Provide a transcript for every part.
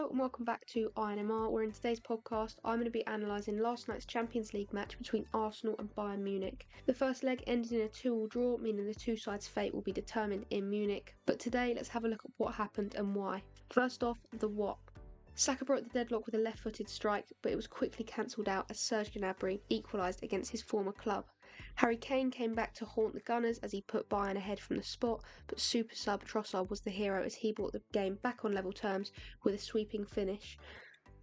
Hello and welcome back to INMR, where in today's podcast I'm going to be analysing last night's Champions League match between Arsenal and Bayern Munich. The first leg ended in a 2-2 draw, meaning the two sides' fate will be determined in Munich. But today let's have a look at what happened and why. First off, the what. Saka broke the deadlock with a left-footed strike, but it was quickly cancelled out as Serge Gnabry equalised against his former club. Harry Kane came back to haunt the Gunners as he put Bayern ahead from the spot, but super sub Trossard was the hero as he brought the game back on level terms with a sweeping finish.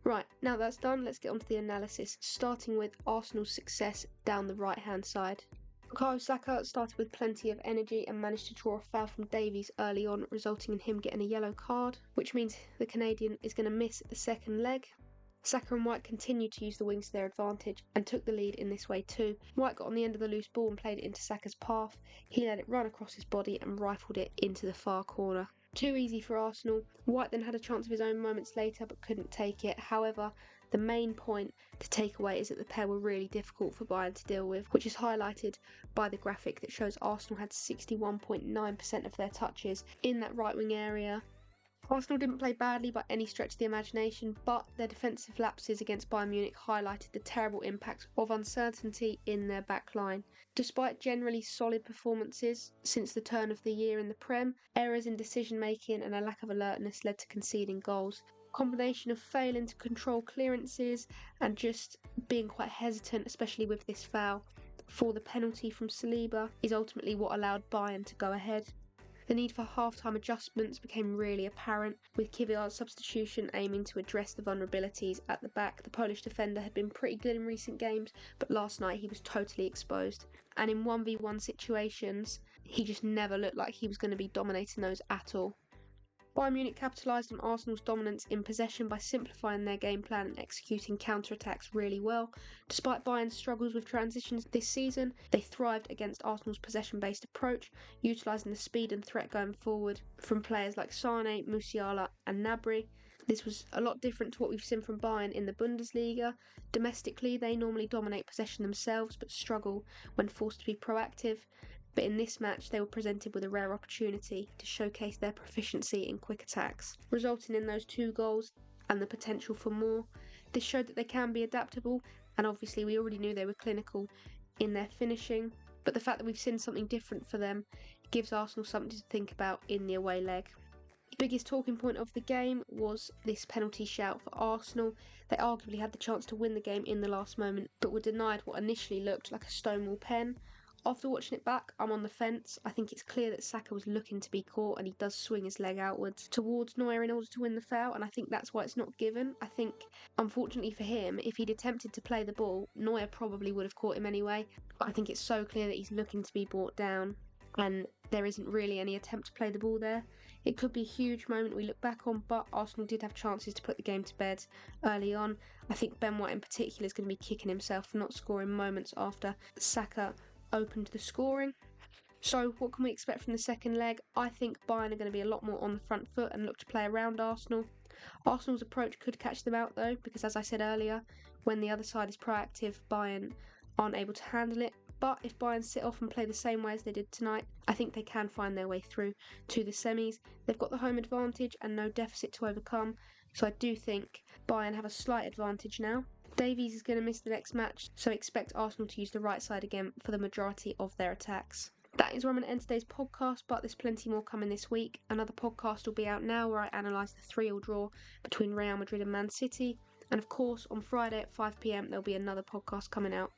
Right, now that's done, let's get on to the analysis, starting with Arsenal's success down the right-hand side. Bukayo Saka started with plenty of energy and managed to draw a foul from Davies early on, resulting in him getting a yellow card, which means the Canadian is going to miss the second leg. Saka and White continued to use the wings to their advantage and took the lead in this way too. White got on the end of the loose ball and played it into Saka's path. He let it run across his body and rifled it into the far corner. Too easy for Arsenal. White then had a chance of his own moments later but couldn't take it. However, the main point to take away is that the pair were really difficult for Bayern to deal with, which is highlighted by the graphic that shows Arsenal had 61.9% of their touches in that right wing area. Arsenal didn't play badly by any stretch of the imagination, but their defensive lapses against Bayern Munich highlighted the terrible impact of uncertainty in their back line. Despite generally solid performances since the turn of the year in the Prem, errors in decision making and a lack of alertness led to conceding goals. Combination of failing to control clearances and just being quite hesitant, especially with this foul for the penalty from Saliba, is ultimately what allowed Bayern to go ahead. The need for half-time adjustments became really apparent, with Kvyat's substitution aiming to address the vulnerabilities at the back. The Polish defender had been pretty good in recent games, but last night he was totally exposed. And in 1v1 situations, he just never looked like he was going to be dominating those at all. Bayern Munich capitalised on Arsenal's dominance in possession by simplifying their game plan and executing counter-attacks really well. Despite Bayern's struggles with transitions this season, they thrived against Arsenal's possession-based approach, utilising the speed and threat going forward from players like Sane, Musiala and Gnabry. This was a lot different to what we've seen from Bayern in the Bundesliga. Domestically, they normally dominate possession themselves but struggle when forced to be proactive. But in this match, they were presented with a rare opportunity to showcase their proficiency in quick attacks, resulting in those 2 goals and the potential for more. This showed that they can be adaptable, and obviously we already knew they were clinical in their finishing, but the fact that we've seen something different for them gives Arsenal something to think about in the away leg. The biggest talking point of the game was this penalty shout for Arsenal. They arguably had the chance to win the game in the last moment, but were denied what initially looked like a stonewall pen. After watching it back, I'm on the fence. I think it's clear that Saka was looking to be caught and he does swing his leg outwards towards Neuer in order to win the foul, and I think that's why it's not given. I think, unfortunately for him, if he'd attempted to play the ball, Neuer probably would have caught him anyway. But I think it's so clear that he's looking to be brought down and there isn't really any attempt to play the ball there. It could be a huge moment we look back on, but Arsenal did have chances to put the game to bed early on. I think Ben White in particular is going to be kicking himself for not scoring moments after Saka opened the scoring. So what can we expect from the second leg? I think Bayern are going to be a lot more on the front foot and look to play around Arsenal. Arsenal's approach could catch them out though, because as I said earlier, when the other side is proactive, Bayern aren't able to handle it. But if Bayern sit off and play the same way as they did tonight, I think they can find their way through to the semis. They've got the home advantage and no deficit to overcome, so I do think Bayern have a slight advantage now. Davies is going to miss the next match, so expect Arsenal to use the right side again for the majority of their attacks. That is where I'm going to end today's podcast, but there's plenty more coming this week. Another podcast will be out now where I analyse the 3-3 draw between Real Madrid and Man City. And of course, on Friday at 5 PM, there'll be another podcast coming out.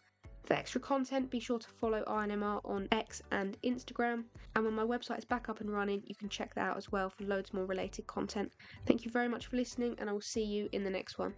For extra content, be sure to follow INMR on X and Instagram. And when my website is back up and running, you can check that out as well for loads more related content. Thank you very much for listening, and I will see you in the next one.